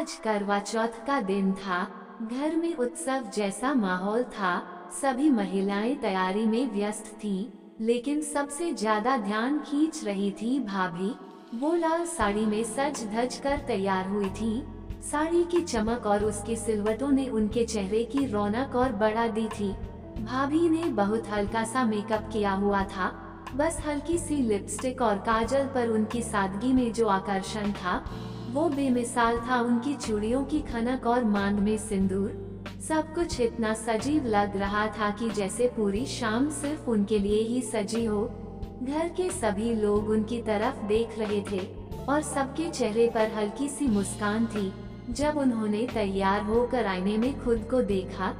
आज करवा चौथ का दिन था। घर में उत्सव जैसा माहौल था। सभी महिलाएं तैयारी में व्यस्त थीं, लेकिन सबसे ज्यादा ध्यान खींच रही थी भाभी। वो लाल साड़ी में सज धज कर तैयार हुई थी। साड़ी की चमक और उसकी सिलवटों ने उनके चेहरे की रौनक और बढ़ा दी थी। भाभी ने बहुत हल्का सा मेकअप किया हुआ था, बस हल्की सी लिपस्टिक और काजल पर उनकी सादगी में जो आकर्षण था वो बेमिसाल था। उनकी चूड़ियों की खनक और मांग में सिंदूर, सब कुछ इतना सजीव लग रहा था कि जैसे पूरी शाम सिर्फ उनके लिए ही सजी हो। घर के सभी लोग उनकी तरफ देख रहे थे और सबके चेहरे पर हल्की सी मुस्कान थी। जब उन्होंने तैयार होकर आईने में खुद को देखा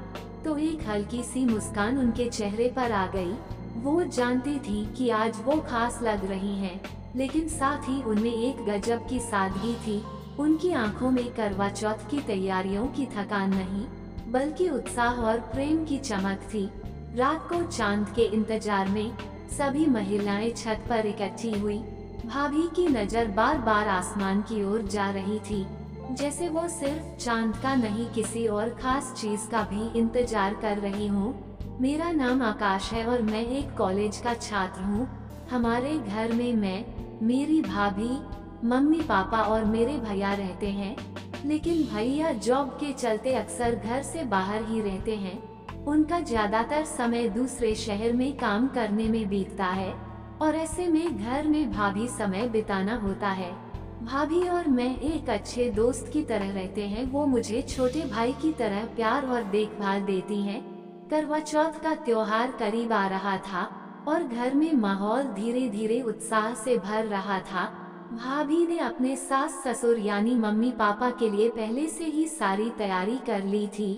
तो एक हल्की सी मुस्कान उनके चेहरे पर आ गई। वो जानती थी कि आज वो खास लग रही हैं, लेकिन साथ ही उनमें एक गजब की सादगी थी। उनकी आंखों में करवा चौथ की तैयारियों की थकान नहीं, बल्कि उत्साह और प्रेम की चमक थी। रात को चांद के इंतजार में सभी महिलाएं छत पर इकट्ठी हुई। भाभी की नजर बार बार आसमान की ओर जा रही थी, जैसे वो सिर्फ चांद का नहीं किसी और खास चीज का भी इंतजार कर रही हूँ। मेरा नाम आकाश है और मैं एक कॉलेज का छात्र हूँ। हमारे घर में मैं, मेरी भाभी, मम्मी पापा और मेरे भैया रहते हैं, लेकिन भैया जॉब के चलते अक्सर घर से बाहर ही रहते हैं। उनका ज्यादातर समय दूसरे शहर में काम करने में बीतता है और ऐसे में घर में भाभी समय बिताना होता है। भाभी और मैं एक अच्छे दोस्त की तरह रहते हैं। वो मुझे छोटे भाई की तरह प्यार और देखभाल देती हैं। करवा चौथ का त्योहार करीब आ रहा था और घर में माहौल धीरे धीरे उत्साह से भर रहा था। भाभी ने अपने सास ससुर यानी मम्मी पापा के लिए पहले से ही सारी तैयारी कर ली थी।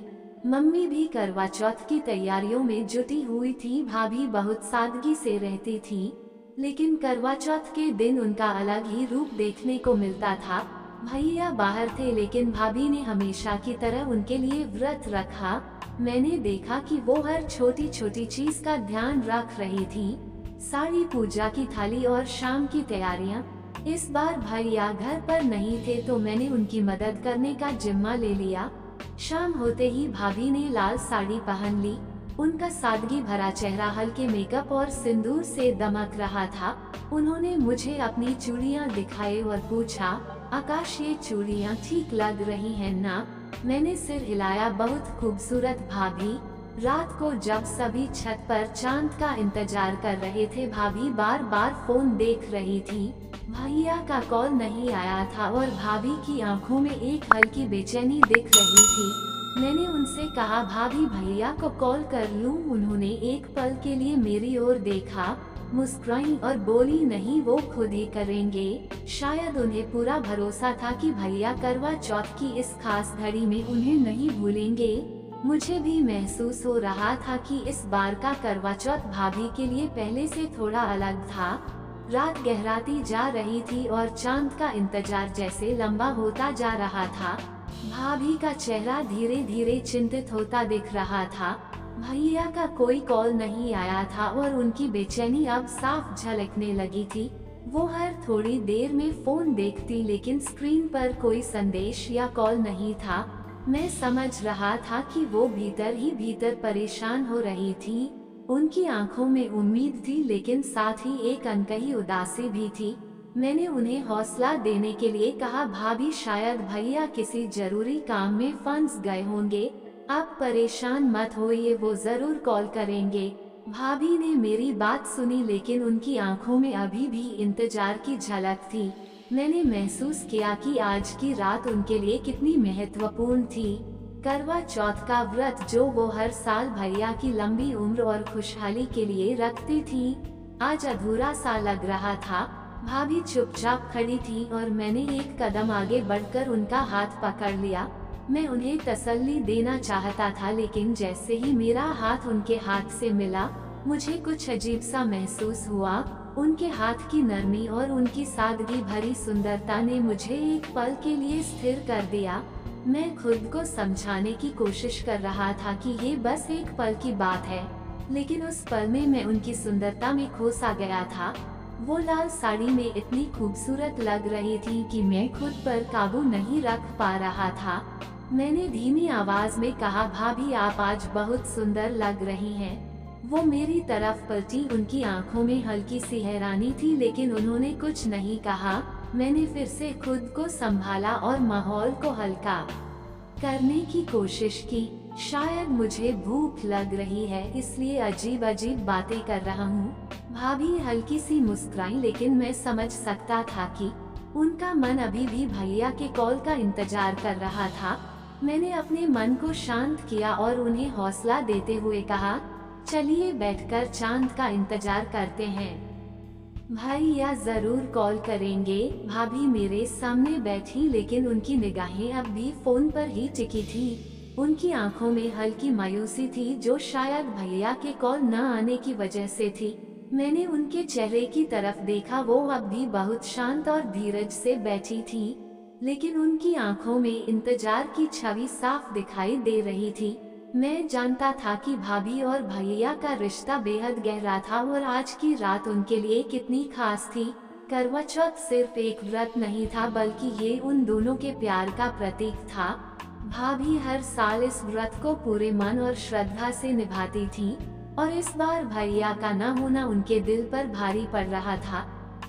मम्मी भी करवा चौथ की तैयारियों में जुटी हुई थी। भाभी बहुत सादगी से रहती थी, लेकिन करवा चौथ के दिन उनका अलग ही रूप देखने को मिलता था। भैया बाहर थे, लेकिन भाभी ने हमेशा की तरह उनके लिए व्रत रखा। मैंने देखा कि वो हर छोटी छोटी चीज का ध्यान रख रही थी। साड़ी, पूजा की थाली और शाम की तैयारियां। इस बार भैया घर पर नहीं थे तो मैंने उनकी मदद करने का जिम्मा ले लिया। शाम होते ही भाभी ने लाल साड़ी पहन ली। उनका सादगी भरा चेहरा हल्के मेकअप और सिंदूर से दमक रहा था। उन्होंने मुझे अपनी चूड़ियां दिखाई और पूछा, आकाश ये चूड़ियां ठीक लग रही हैं ना? मैंने सिर हिलाया, बहुत खूबसूरत भाभी। रात को जब सभी छत पर चांद का इंतजार कर रहे थे, भाभी बार बार फोन देख रही थी। भैया का कॉल नहीं आया था और भाभी की आंखों में एक हल्की बेचैनी दिख रही थी। मैंने उनसे कहा, भाभी भैया को कॉल कर लूं? उन्होंने एक पल के लिए मेरी ओर देखा, मुस्कुराई और बोली, नहीं, वो खुद ही करेंगे। शायद उन्हें पूरा भरोसा था कि भैया करवा चौथ की इस खास घड़ी में उन्हें नहीं भूलेंगे। मुझे भी महसूस हो रहा था कि इस बार का करवा चौथ भाभी के लिए पहले से थोड़ा अलग था। रात गहराती जा रही थी और चांद का इंतजार जैसे लंबा होता जा रहा था। भाभी का चेहरा धीरे धीरे चिंतित होता दिख रहा था। भैया का कोई कॉल नहीं आया था और उनकी बेचैनी अब साफ झलकने लगी थी। वो हर थोड़ी देर में फोन देखती, लेकिन स्क्रीन पर कोई संदेश या कॉल नहीं था। मैं समझ रहा था कि वो भीतर ही भीतर परेशान हो रही थी। उनकी आंखों में उम्मीद थी, लेकिन साथ ही एक अनकही उदासी भी थी। मैंने उन्हें हौसला देने के लिए कहा, भाभी शायद भैया किसी जरूरी काम में फंस गए होंगे, आप परेशान मत होइए, वो जरूर कॉल करेंगे। भाभी ने मेरी बात सुनी, लेकिन उनकी आंखों में अभी भी इंतजार की झलक थी। मैंने महसूस किया कि आज की रात उनके लिए कितनी महत्वपूर्ण थी। करवा चौथ का व्रत जो वो हर साल भैया की लंबी उम्र और खुशहाली के लिए रखती थी, आज अधूरा सा लग रहा था। भाभी चुपचाप खड़ी थी और मैंने एक कदम आगे बढ़कर उनका हाथ पकड़ लिया। मैं उन्हें तसल्ली देना चाहता था, लेकिन जैसे ही मेरा हाथ उनके हाथ से मिला, मुझे कुछ अजीब सा महसूस हुआ। उनके हाथ की नरमी और उनकी सादगी भरी सुंदरता ने मुझे एक पल के लिए स्थिर कर दिया। मैं खुद को समझाने की कोशिश कर रहा था कि ये बस एक पल की बात है, लेकिन उस पल में मैं उनकी सुंदरता में खो सा गया था। वो लाल साड़ी में इतनी खूबसूरत लग रही थी कि मैं खुद पर काबू नहीं रख पा रहा था। मैंने धीमी आवाज में कहा, भाभी आप आज बहुत सुंदर लग रही हैं। वो मेरी तरफ पलटी, उनकी आंखों में हल्की सी हैरानी थी लेकिन उन्होंने कुछ नहीं कहा। मैंने फिर से खुद को संभाला और माहौल को हल्का करने की कोशिश की। शायद मुझे भूख लग रही है इसलिए अजीब अजीब बातें कर रहा हूँ। भाभी हल्की सी मुस्कुराई लेकिन मैं समझ सकता था कि उनका मन अभी भी भैया के कॉल का इंतजार कर रहा था। मैंने अपने मन को शांत किया और उन्हें हौसला देते हुए कहा, चलिए बैठकर चांद का इंतजार करते हैं। भैया जरूर कॉल करेंगे। भाभी मेरे सामने बैठी लेकिन उनकी निगाहें अब भी फोन पर ही टिकी थी। उनकी आंखों में हल्की मायूसी थी जो शायद भैया के कॉल न आने की वजह से थी। मैंने उनके चेहरे की तरफ देखा, वो अब भी बहुत शांत और धीरज से बैठी थी लेकिन उनकी आंखों में इंतजार की छवि साफ दिखाई दे रही थी। मैं जानता था कि भाभी और भैया का रिश्ता बेहद गहरा था और आज की रात उनके लिए कितनी खास थी। करवा चौथ सिर्फ एक व्रत नहीं था बल्कि ये उन दोनों के प्यार का प्रतीक था। भाभी हर साल इस व्रत को पूरे मन और श्रद्धा से निभाती थी और इस बार भैया का न होना उनके दिल पर भारी पड़ रहा था।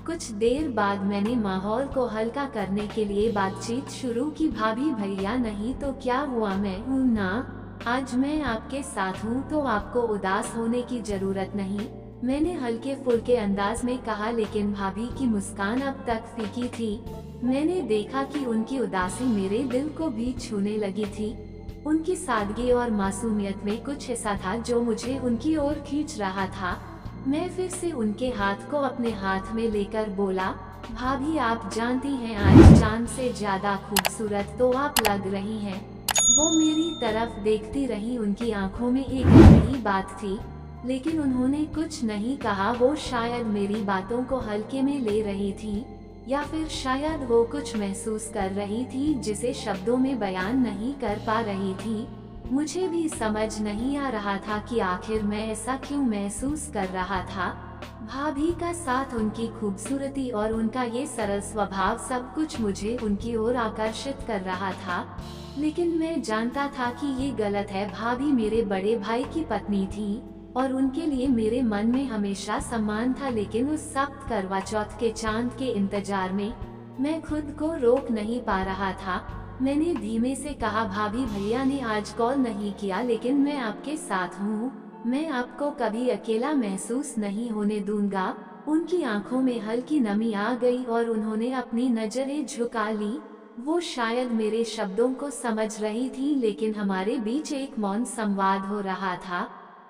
कुछ देर बाद मैंने माहौल को हल्का करने के लिए बातचीत शुरू की। भाभी भैया नहीं तो क्या हुआ, मैं हूँ ना। आज मैं आपके साथ हूँ तो आपको उदास होने की जरूरत नहीं, मैंने हल्के फुल्के अंदाज में कहा लेकिन भाभी की मुस्कान अब तक फीकी थी। मैंने देखा कि उनकी उदासी मेरे दिल को भी छूने लगी थी। उनकी सादगी और मासूमियत में कुछ ऐसा था जो मुझे उनकी ओर खींच रहा था। मैं फिर से उनके हाथ को अपने हाथ में लेकर बोला, भाभी आप जानती हैं आज चांद से ज्यादा खूबसूरत तो आप लग रही हैं। वो मेरी तरफ देखती रही, उनकी आंखों में एक नई बात थी लेकिन उन्होंने कुछ नहीं कहा। वो शायद मेरी बातों को हल्के में ले रही थी या फिर शायद वो कुछ महसूस कर रही थी जिसे शब्दों में बयान नहीं कर पा रही थी। मुझे भी समझ नहीं आ रहा था कि आखिर मैं ऐसा क्यों महसूस कर रहा था। भाभी का साथ, उनकी खूबसूरती और उनका ये सरल स्वभाव सब कुछ मुझे उनकी ओर आकर्षित कर रहा था लेकिन मैं जानता था कि ये गलत है। भाभी मेरे बड़े भाई की पत्नी थी और उनके लिए मेरे मन में हमेशा सम्मान था लेकिन उस सख्त करवा चौथ के चांद के इंतजार में मैं खुद को रोक नहीं पा रहा था। मैंने धीमे से कहा, भाभी भैया ने आज कॉल नहीं किया लेकिन मैं आपके साथ हूँ, मैं आपको कभी अकेला महसूस नहीं होने दूंगा। उनकी आंखों में हल्की नमी आ गई और उन्होंने अपनी नजरें झुका ली। वो शायद मेरे शब्दों को समझ रही थी लेकिन हमारे बीच एक मौन संवाद हो रहा था।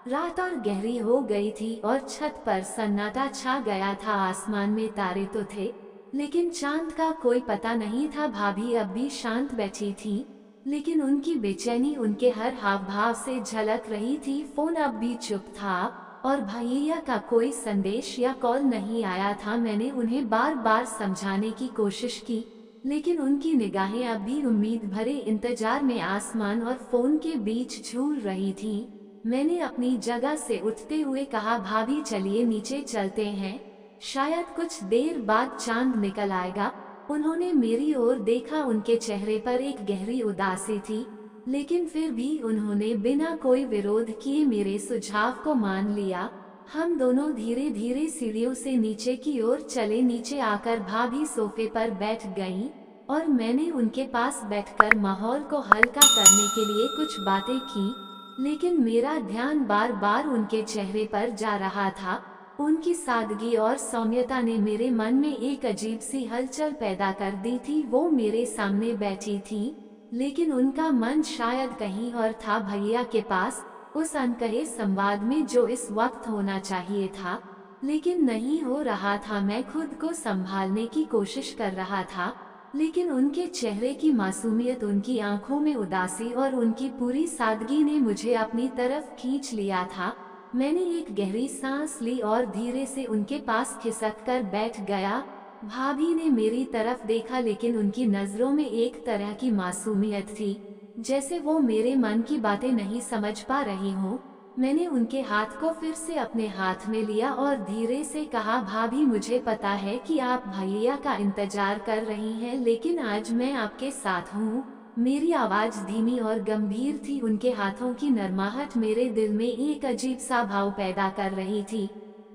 रात और गहरी हो गई थी और छत पर सन्नाटा छा गया था। आसमान में तारे तो थे लेकिन चांद का कोई पता नहीं था। भाभी अब भी शांत बैठी थी लेकिन उनकी बेचैनी उनके हर हाव भाव से झलक रही थी। फोन अब भी चुप था और भैया का कोई संदेश या कॉल नहीं आया था। मैंने उन्हें बार बार समझाने की कोशिश की लेकिन उनकी निगाहें अब भी उम्मीद भरे इंतजार में आसमान और फोन के बीच झूल रही थी। मैंने अपनी जगह से उठते हुए कहा, भाभी चलिए नीचे चलते हैं, शायद कुछ देर बाद चांद निकल आएगा। उन्होंने मेरी ओर देखा, उनके चेहरे पर एक गहरी उदासी थी लेकिन फिर भी उन्होंने बिना कोई विरोध किए मेरे सुझाव को मान लिया। हम दोनों धीरे धीरे सीढ़ियों से नीचे की ओर चले। नीचे आकर भाभी सोफे पर बैठ गईं और मैंने उनके पास बैठकर माहौल को हल्का करने के लिए कुछ बातें की लेकिन मेरा ध्यान बार बार उनके चेहरे पर जा रहा था। उनकी सादगी और सौम्यता ने मेरे मन में एक अजीब सी हलचल पैदा कर दी थी। वो मेरे सामने बैठी थी लेकिन उनका मन शायद कहीं और था, भैया के पास, उस अनकहे संवाद में जो इस वक्त होना चाहिए था लेकिन नहीं हो रहा था। मैं खुद को संभालने की कोशिश कर रहा था लेकिन उनके चेहरे की मासूमियत, उनकी आंखों में उदासी और उनकी पूरी सादगी ने मुझे अपनी तरफ खींच लिया था। मैंने एक गहरी सांस ली और धीरे से उनके पास खिसक कर बैठ गया। भाभी ने मेरी तरफ देखा लेकिन उनकी नजरों में एक तरह की मासूमियत थी, जैसे वो मेरे मन की बातें नहीं समझ पा रही हों। मैंने उनके हाथ को फिर से अपने हाथ में लिया और धीरे से कहा, भाभी मुझे पता है कि आप भैया का इंतजार कर रही हैं, लेकिन आज मैं आपके साथ हूँ। मेरी आवाज धीमी और गंभीर थी। उनके हाथों की नरमाहट मेरे दिल में एक अजीब सा भाव पैदा कर रही थी।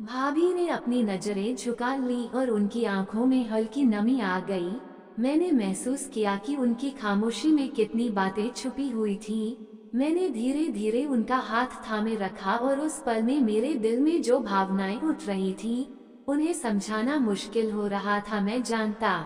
भाभी ने अपनी नजरें झुका ली और उनकी आंखों में हल्की नमी आ गई। मैंने महसूस किया कि उनकी खामोशी में कितनी बातें छुपी हुई थी। मैंने धीरे धीरे उनका हाथ थामे रखा और उस पल में मेरे दिल में जो भावनाएं उठ रही थी, उन्हें समझाना मुश्किल हो रहा था। मैं जानता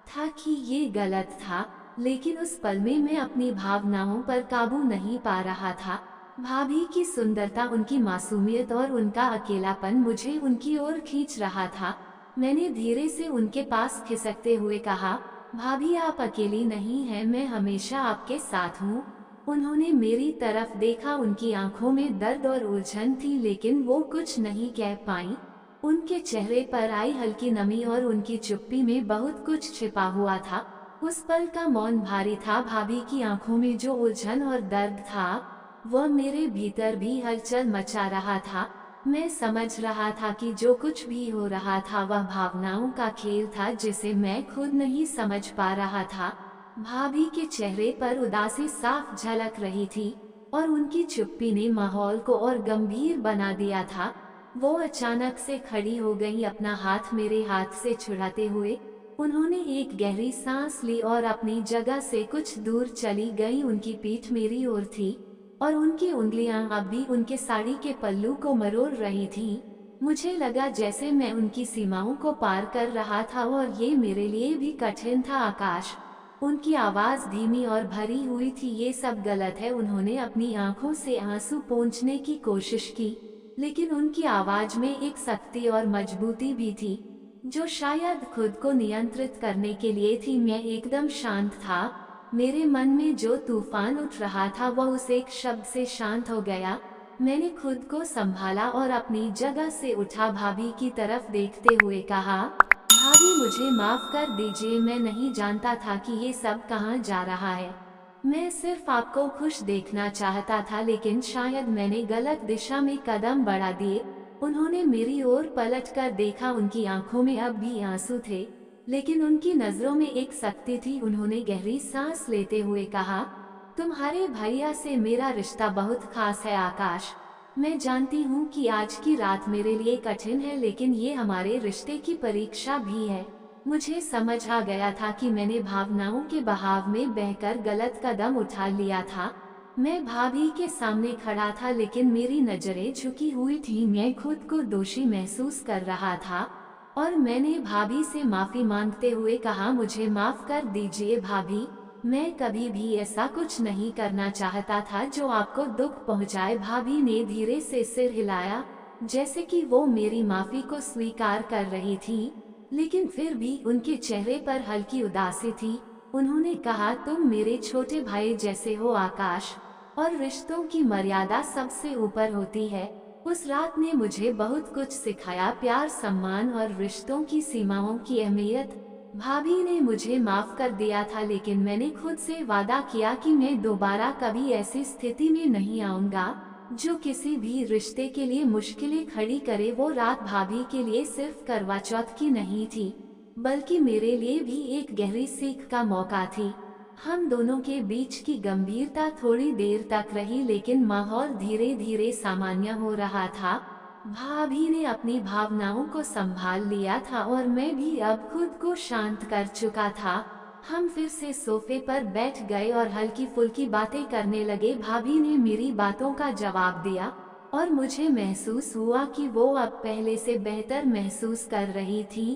था कि ये गलत था, लेकिन उस पल में मैं अपनी भावनाओं पर काबू नहीं पा रहा था। भाभी की सुंदरता, उनकी मासूमियत और उनका अकेलापन मुझे उनकी ओर खींच रहा था। मैंने धीरे से उनके पास खिसकते हुए कहा, भाभी आप अकेली नहीं हैं, मैं हमेशा आपके साथ हूँ। उन्होंने मेरी तरफ देखा, उनकी आंखों में दर्द और उलझन थी, लेकिन वो कुछ नहीं कह पाई। उनके चेहरे पर आई हल्की नमी और उनकी चुप्पी में बहुत कुछ छिपा हुआ था। उस पल का मौन भारी था। भाभी की आंखों में जो उलझन और दर्द था, वह मेरे भीतर भी हलचल मचा रहा था। मैं समझ रहा था कि जो कुछ भी हो रहा था वह भावनाओं का खेल था जिसे मैं खुद नहीं समझ पा रहा था। भाभी के चेहरे पर उदासी साफ झलक रही थी और उनकी चुप्पी ने माहौल को और गंभीर बना दिया था। वो अचानक से खड़ी हो गई, अपना हाथ मेरे हाथ से छुड़ाते हुए। उन्होंने एक गहरी सांस ली और अपनी जगह से कुछ दूर चली गई। उनकी पीठ मेरी ओर थी और उनकी उंगलियां अब भी उनके साड़ी के पल्लू को मरोड़ रही थीं। मुझे लगा जैसे मैं उनकी सीमाओं को पार कर रहा था और ये मेरे लिए भी कठिन था। आकाश, उनकी आवाज धीमी और भरी हुई थी, ये सब गलत है। उन्होंने अपनी आंखों से आंसू पोंछने की कोशिश की, लेकिन उनकी आवाज में एक सख्ती और मजबूती भी थी जो शायद खुद को नियंत्रित करने के लिए थी। मैं एकदम शांत था। मेरे मन में जो तूफान उठ रहा था वह उस एक शब्द से शांत हो गया। मैंने खुद को संभाला और अपनी जगह से उठा, भाभी की तरफ देखते हुए कहा, भाभी मुझे माफ कर दीजिए, मैं नहीं जानता था कि ये सब कहाँ जा रहा है। मैं सिर्फ आपको खुश देखना चाहता था, लेकिन शायद मैंने गलत दिशा में कदम बढ़ा दिए। उन्होंने मेरी ओर पलटकर देखा, उनकी आंखों में अब भी आंसू थे, लेकिन उनकी नजरों में एक सख्ती थी। उन्होंने गहरी सांस लेते हुए कहा, तुम्हारे भैया से मेरा रिश्ता बहुत खास है आकाश। मैं जानती हूँ कि आज की रात मेरे लिए कठिन है, लेकिन ये हमारे रिश्ते की परीक्षा भी है। मुझे समझ आ गया था कि मैंने भावनाओं के बहाव में बहकर गलत कदम उठा लिया था। मैं भाभी के सामने खड़ा था, लेकिन मेरी नजरें झुकी हुई थी। मैं खुद को दोषी महसूस कर रहा था और मैंने भाभी से माफी मांगते हुए कहा, मुझे माफ कर दीजिए भाभी, मैं कभी भी ऐसा कुछ नहीं करना चाहता था जो आपको दुख पहुंचाए। भाभी ने धीरे से सिर हिलाया, जैसे कि वो मेरी माफी को स्वीकार कर रही थी, लेकिन फिर भी उनके चेहरे पर हल्की उदासी थी। उन्होंने कहा, तुम मेरे छोटे भाई जैसे हो आकाश, और रिश्तों की मर्यादा सबसे ऊपर होती है। उस रात ने मुझे बहुत कुछ सिखाया, प्यार, सम्मान और रिश्तों की सीमाओं की अहमियत। भाभी ने मुझे माफ कर दिया था, लेकिन मैंने खुद से वादा किया कि मैं दोबारा कभी ऐसी स्थिति में नहीं आऊंगा जो किसी भी रिश्ते के लिए मुश्किलें खड़ी करे। वो रात भाभी के लिए सिर्फ करवा चौथ की नहीं थी, बल्कि मेरे लिए भी एक गहरी सीख का मौका थी। हम दोनों के बीच की गंभीरता थोड़ी देर तक रही, लेकिन माहौल धीरे धीरे सामान्य हो रहा था। भाभी ने अपनी भावनाओं को संभाल लिया था और मैं भी अब खुद को शांत कर चुका था। हम फिर से सोफे पर बैठ गए और हल्की फुल्की बातें करने लगे। भाभी ने मेरी बातों का जवाब दिया और मुझे महसूस हुआ कि वो अब पहले से बेहतर महसूस कर रही थी।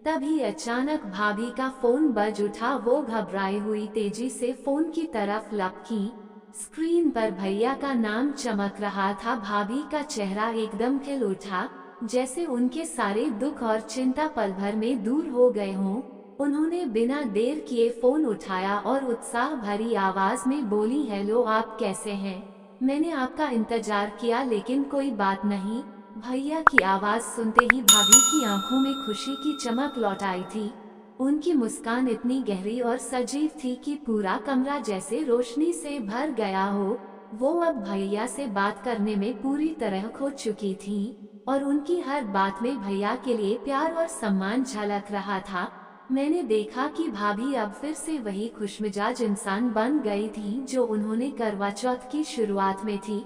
तभी अचानक भाभी का फोन बज उठा। वो घबराई हुई तेजी से फोन की तरफ लपकी। स्क्रीन पर भैया का नाम चमक रहा था। भाभी का चेहरा एकदम खिल उठा, जैसे उनके सारे दुख और चिंता पल भर में दूर हो गए हों। उन्होंने बिना देर किए फोन उठाया और उत्साह भरी आवाज में बोली, हेलो, आप कैसे हैं? मैंने आपका इंतजार किया, लेकिन कोई बात नहीं। भैया की आवाज सुनते ही भाभी की आंखों में खुशी की चमक लौट आई थी। उनकी मुस्कान इतनी गहरी और सजीव थी कि पूरा कमरा जैसे रोशनी से भर गया हो। वो अब भैया से बात करने में पूरी तरह खो चुकी थी और उनकी हर बात में भैया के लिए प्यार और सम्मान झलक रहा था। मैंने देखा कि भाभी अब फिर से वही खुशमिजाज इंसान बन गई थी जो उन्होंने करवा चौथ की शुरुआत में थी।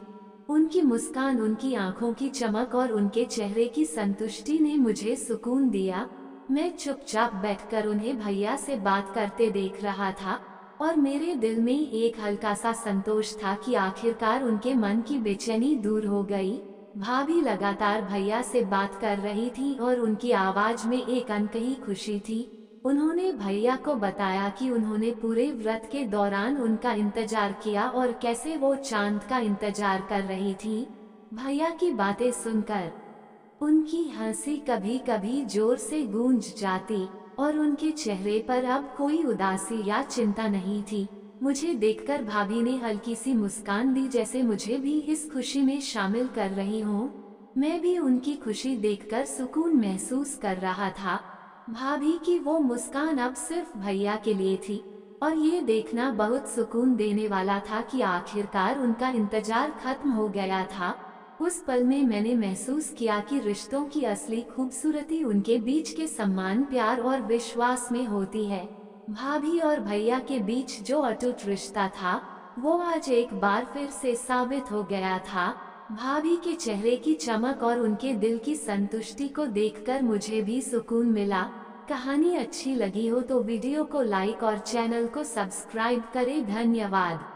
उनकी मुस्कान, उनकी आंखों की चमक और उनके चेहरे की संतुष्टि ने मुझे सुकून दिया। मैं चुपचाप बैठकर उन्हें भैया से बात करते देख रहा था और मेरे दिल में एक हल्का सा संतोष था कि आखिरकार उनके मन की बेचैनी दूर हो गई। भाभी लगातार भैया से बात कर रही थी और उनकी आवाज में एक अनकही खुशी थी। उन्होंने भैया को बताया कि उन्होंने पूरे व्रत के दौरान उनका इंतजार किया और कैसे वो चांद का इंतजार कर रही थी। भैया की बातें सुनकर उनकी हंसी कभी कभी जोर से गूंज जाती और उनके चेहरे पर अब कोई उदासी या चिंता नहीं थी। मुझे देखकर भाभी ने हल्की सी मुस्कान दी, जैसे मुझे भी इस खुशी में शामिल कर रही हूँ। मैं भी उनकी खुशी देखकर सुकून महसूस कर रहा था। भाभी की वो मुस्कान अब सिर्फ भैया के लिए थी और ये देखना बहुत सुकून देने वाला था कि आखिरकार उनका इंतजार खत्म हो गया था। उस पल में मैंने महसूस किया कि रिश्तों की असली खूबसूरती उनके बीच के सम्मान, प्यार और विश्वास में होती है। भाभी और भैया के बीच जो अटूट रिश्ता था वो आज एक बार फिर से साबित हो गया था। भाभी के चेहरे की चमक और उनके दिल की संतुष्टि को देखकर मुझे भी सुकून मिला। कहानी अच्छी लगी हो तो वीडियो को लाइक और चैनल को सब्सक्राइब करें। धन्यवाद।